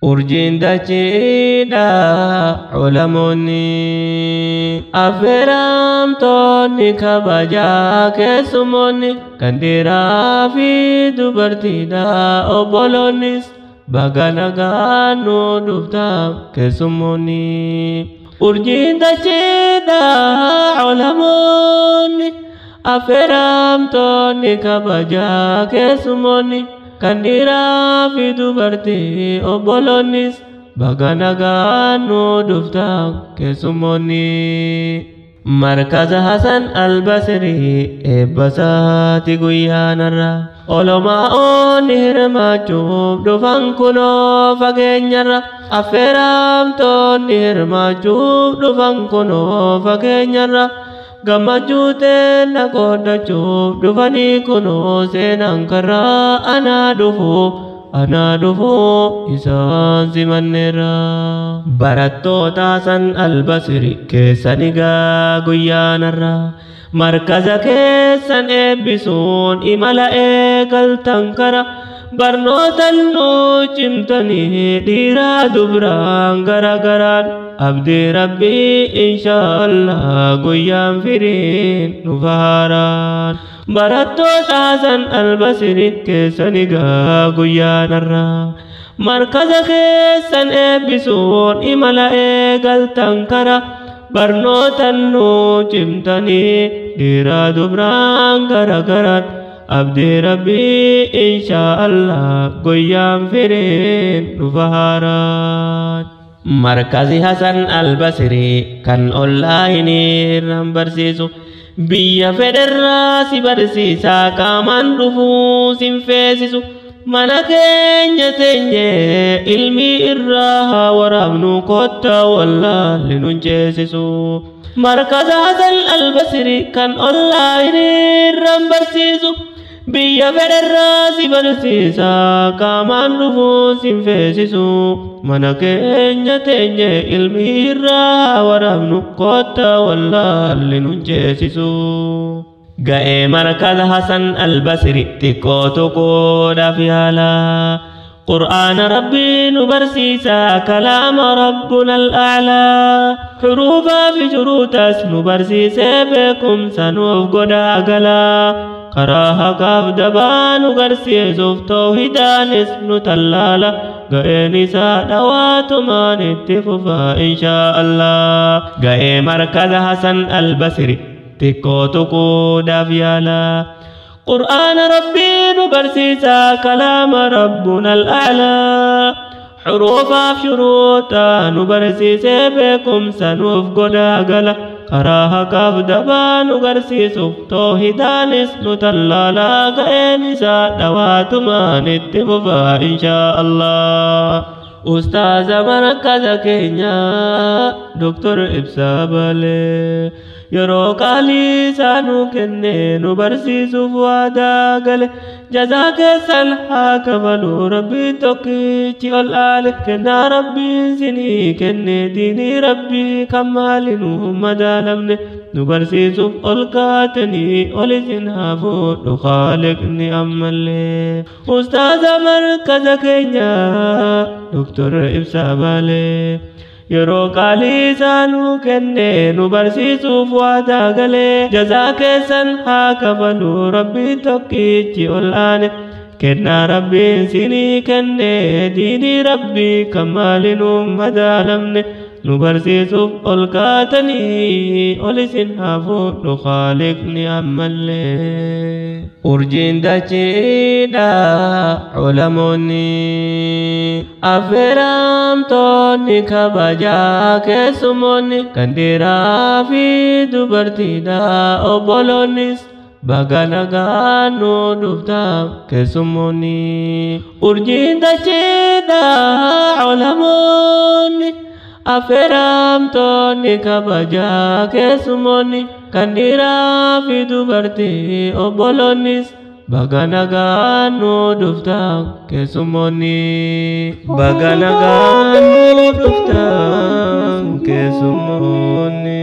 urjiin dachiidha ulamoonni affeeramtoonni kabajaa keessummoonni kan dhiiraa fi dubartiidha obboloonnis baga nagaan nu dhuftan keessummoonni urjiin dachiidha ulamoonni affeeramtoonni kabajaa keessummoonni kan dhiiraa fi dubartii obboloonnis baga nagaan nu dhuftan keessummoonni markaza Hasan Albasrii eebbasaati guyyaanarra olomaa'oonni hirmaachuuf dhufan kunoo fageenyarra affeeramtoonni hirmaachuuf dhufan kunoo fageenyarra gammachuu teenya qoodachuuf dhufanii kunoo seenan karraa anaa dhufu isaan simanneerra barattoota Hasan Albasrii keessan egaa guyyaanarra markaza keessan eebbisuun imala eegaltan kara barnootan nu cimtanii dhiiraa dubraan garagaraan abdii rabbii inshaallah guyyaan firiin nu faaraan barattoota Hasan Albasrii keessan egaa guyyaanarra markaza keessan eebbisuun imala eegaltan kara barnootan nu cimtanii dhiiraa dubraan garagaraan abdii rabbii inshaallah guyyaan firiin nu faaraan markazi Hasan Albasrii kan onlaayiniirraan barsiisu biyya federraa si barsiisaa qaamaan dhufuu sin feesisu mana keenya teenye ilmi irraa waraabnu kotta wallaalli nun ceesisu markaza Hasan Albasrii kan onlaayiniirraan barsiisu biyya federraa si barsiisaa qaamaan dhufuu sin feesisu mana keenya teenye ilmi irraa waraabnu kotta wallaalli nun ceesisu ga'ee markaza Hasan Albasrii xiqqoo tokkodhaaf yaala قرآن ربي نبرسيسا كلام ربنا الأعلى حروفا في جروتاس نبرسيسا بكم سنوف قدا قلا قراها قاف دبا نبرسيسوف توحيدان اسم تلالا قائنسا دوات ما نتففا إن شاء الله قائن مركز حسن البصري تكو تكو دافيالا قرآن ربي نبرسيسا كلام ربنا الأعلى حروفا شروطا نبرسيسا بكم سنوف قدا قلا قراها قاف دبا نبرسيسوف توحيدان اسم تلالا قائنسا دوات ما نتففا إن شاء الله أستاذ مركز كينيا دكتور إبسا بالي yeroo qaalii isaanuu kenne nu barsiisuuf waadaa gale jazaa keessan haa kafalu rabbiin tokkichi ol aale kennaa rabbiin sinii kenne diinii rabbii kan maali nu madaalamne nu barsiisuuf ol kaatanii ol isin haa fuudhu Haaliqni ammallee ustaaza markaza keenya Doktor Ibsaa Baalee yeroo qaalii isaanuu kenne nu barsiisuuf waadaa gale jazaa keessan haa kafalu rabbiin tokkichi ol aane kennaa rabbiin sinii kenne diinii rabbii kan maali nu madaalamne nu barsiisuuf ol kaatanii ol isin haa fuudhu Haaliqni ammallee urjiin dachiidha ulamoonni affeeramtoonni kabajaa keessummoonni kan dhiiraa fi dubartiidha obboloonnis baga nagaan nu dhuftan keessummoonni urjiin dachiidha ulamoonni affeeramtoonni kabajaa keessummoonni kan dhiiraa fi dubartii obboloonnis baga nagaan nu dhuftan keessummoonni baga nagaan nu dhuftan keessummoonni